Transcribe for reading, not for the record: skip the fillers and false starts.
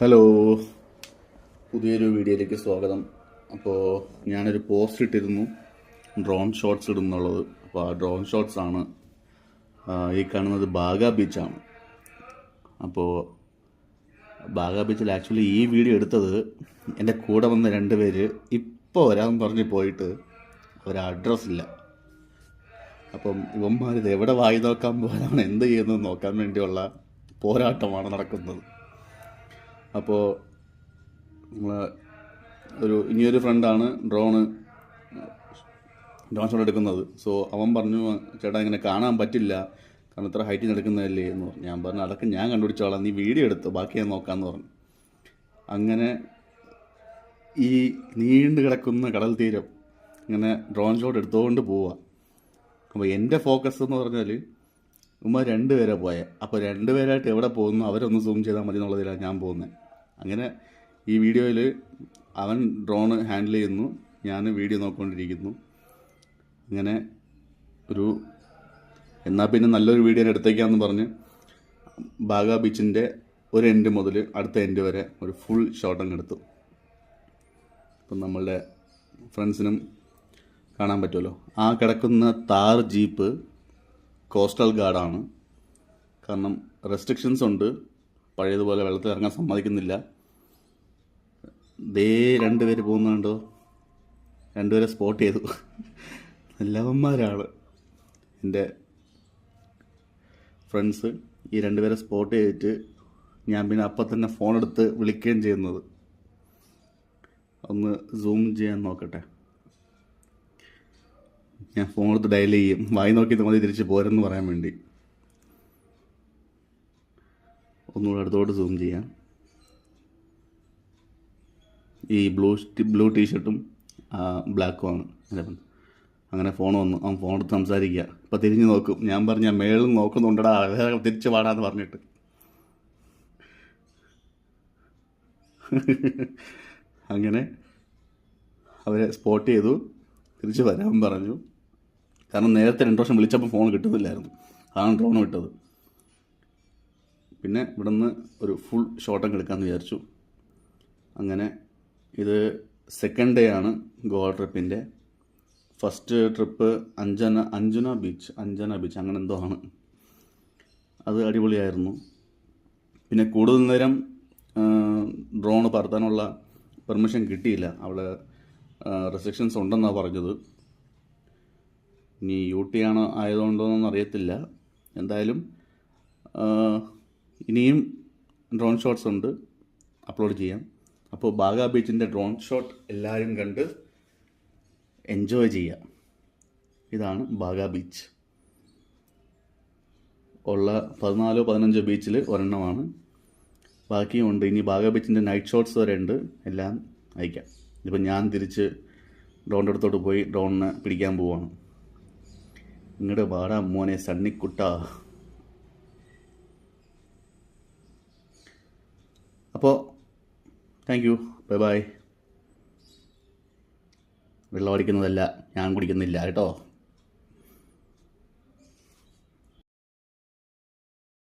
Hello, പുതിയൊരു വീഡിയോയിലേക്ക് സ്വാഗതം. അപ്പോൾ ഞാനൊരു പോസ്റ്റ് ഇട്ടിരുന്നു ഡ്രോൺ ഷോട്ട്സ് ഇടുന്നുള്ളത്. അപ്പോൾ ആ ഡ്രോൺ ഷോട്ട്സ് ആണ് ഈ കാണുന്നത് ബാഗ ബീച്ചാണ്. അപ്പോൾ ബാഗ ബീച്ചിൽ ആക്ച്വലി ഈ വീഡിയോ എടുത്തത് എൻ്റെ കൂടെ വന്ന രണ്ട് പേര് ഇപ്പോൾ വരാമെന്ന് പറഞ്ഞ് പോയിട്ട് ഒരു അഡ്രസ്സില്ല. അപ്പം ഇവന്മാരിത് എവിടെ വായി നോക്കാൻ പോകാനാണ് എന്ത് ചെയ്യുന്നത് നോക്കാൻ വേണ്ടിയുള്ള പോരാട്ടമാണ് നടക്കുന്നത്. അപ്പോൾ നമ്മൾ ഇനിയൊരു ഫ്രണ്ടാണ് ഡ്രോൺ ഷോട്ട് എടുക്കുന്നത്. സോ അവൻ പറഞ്ഞു, ചേട്ടാ ഇങ്ങനെ കാണാൻ പറ്റില്ല, കാരണം ഇത്ര ഹൈറ്റിൽ നിന്ന് എടുക്കുന്നതല്ലേ എന്ന് പറഞ്ഞു. ഞാൻ പറഞ്ഞു, അതൊക്കെ ഞാൻ കണ്ടുപിടിച്ചോളാം, നീ വീഡിയോ എടുത്തു, ബാക്കി ഞാൻ നോക്കാമെന്ന് പറഞ്ഞു. അങ്ങനെ ഈ നീണ്ടു കിടക്കുന്ന കടൽ തീരം ഇങ്ങനെ ഡ്രോൺ ഷോട്ട് എടുത്തുകൊണ്ട് പോവുക. അപ്പോൾ എൻ്റെ ഫോക്കസ് എന്ന് പറഞ്ഞാൽ രണ്ടുപേരെ പോയെ. അപ്പോൾ രണ്ടുപേരായിട്ട് എവിടെ പോകുന്നു അവരൊന്ന് സൂം ചെയ്താൽ മതി എന്നുള്ളതിലാണ് ഞാൻ പോകുന്നത്. അങ്ങനെ ഈ വീഡിയോയിൽ അവൻ ഡ്രോണ് ഹാൻഡിൽ ചെയ്യുന്നു, ഞാൻ വീഡിയോ നോക്കിക്കൊണ്ടിരിക്കുന്നു. അങ്ങനെ എന്നാൽ പിന്നെ നല്ലൊരു വീഡിയോ എടുത്തേക്കാമെന്ന് പറഞ്ഞ് ബാഗ ബീച്ചിൻ്റെ ഒരു എൻഡ് മുതൽ അടുത്ത എൻഡ് വരെ ഒരു ഫുൾ ഷോട്ടങ്ങ് എടുത്തു. അപ്പം നമ്മളുടെ ഫ്രണ്ട്സിനും കാണാൻ പറ്റുമല്ലോ. ആ കിടക്കുന്ന താർ ജീപ്പ് കോസ്റ്റൽ ഗാർഡാണ്. കാരണം റെസ്ട്രിക്ഷൻസ് ഉണ്ട്, പഴയതുപോലെ വെള്ളത്തിൽ ഇറങ്ങാൻ സമ്മതിക്കുന്നില്ല. രണ്ടുപേര് പോകുന്നുണ്ടോ, രണ്ടുപേരെ സ്പോട്ട് ചെയ്തു. നല്ലവന്മാരാണ് എൻ്റെ ഫ്രണ്ട്സ്. ഈ രണ്ടുപേരെ സ്പോട്ട് ചെയ്തിട്ട് ഞാൻ പിന്നെ അപ്പം തന്നെ ഫോൺ എടുത്ത് വിളിക്കുകയും ചെയ്യുന്നത്. ഒന്ന് സൂം ചെയ്യാൻ നോക്കട്ടെ. ഞാൻ ഫോൺ എടുത്ത് ഡയൽ ചെയ്യും, വായി നോക്കിയിട്ട് മതി തിരിച്ച് പോരെന്ന് പറയാൻ വേണ്ടി. ഒന്നുകൂടെ അടുത്തോട്ട് സൂം ചെയ്യാം. ഈ ബ്ലൂ ടീഷർട്ടും ബ്ലാക്കുമാണ്. അങ്ങനെ ഫോൺ വന്നു, അവൻ ഫോൺ എടുത്ത് സംസാരിക്കുക. ഇപ്പം തിരിഞ്ഞ് നോക്കും. ഞാൻ പറഞ്ഞു, ഞാൻ മേളിൽ നോക്കുന്നുണ്ടടാ, വേറെ തിരിച്ച് പാടാന്ന് പറഞ്ഞിട്ട്. അങ്ങനെ അവരെ സ്പോട്ട് ചെയ്തു, തിരിച്ച് വരാൻ പറഞ്ഞു. കാരണം നേരത്തെ 2 വർഷം വിളിച്ചപ്പോൾ ഫോൺ കിട്ടുന്നില്ലായിരുന്നു, അതാണ് ഡ്രോൺ വിട്ടത്. പിന്നെ ഇവിടെ നിന്ന് ഒരു ഫുൾ ഷോട്ടൊക്കെ എടുക്കാമെന്ന് വിചാരിച്ചു. അങ്ങനെ ഇത് സെക്കൻഡ് ഡേ ആണ് ഗോവ ട്രിപ്പിൻ്റെ. ഫസ്റ്റ് ട്രിപ്പ് അഞ്ജന ബീച്ച് അങ്ങനെ എന്തോ ആണ്. അത് അടിപൊളിയായിരുന്നു. പിന്നെ കൂടുതൽ നേരം ഡ്രോൺ പറത്താനുള്ള പെർമിഷൻ കിട്ടിയില്ല, അവിടെ റെസ്ട്രിക്ഷൻസ് ഉണ്ടെന്നാണ് പറഞ്ഞത്. ഇനി യൂട്ടി ആണോ ആയതുകൊണ്ടോന്നൊന്നും അറിയത്തില്ല. എന്തായാലും ഇനിയും ഡ്രോൺ ഷോട്ട്സ് ഉണ്ട്, അപ്ലോഡ് ചെയ്യാം. അപ്പോൾ ബാഗ ബീച്ചിൻ്റെ ഡ്രോൺ ഷോട്ട് എല്ലാവരും കണ്ട് എൻജോയ് ചെയ്യാം. ഇതാണ് ബാഗ ബീച്ച്. ഉള്ള 14-15 ബീച്ചിൽ ഒരെണ്ണമാണ്, ബാക്കിയും ഉണ്ട്. ഇനി ബാഗ ബീച്ചിൻ്റെ നൈറ്റ് ഷോട്ട്സ് വരെ ഉണ്ട്, എല്ലാം അയക്കാം. ഇപ്പം ഞാൻ തിരിച്ച് ഡ്രോണിൻ്റെ അടുത്തോട്ട് പോയി ഡ്രോണിനെ പിടിക്കാൻ പോവാണ്. ഇങ്ങോട്ട് വാടാ മോനെ സണ്ണിക്കുട്ട. അപ്പോൾ താങ്ക് യു, ബൈ ബൈ. വെള്ളം അടിക്കുന്നതല്ല, ഞാൻ കുടിക്കുന്നില്ല കേട്ടോ.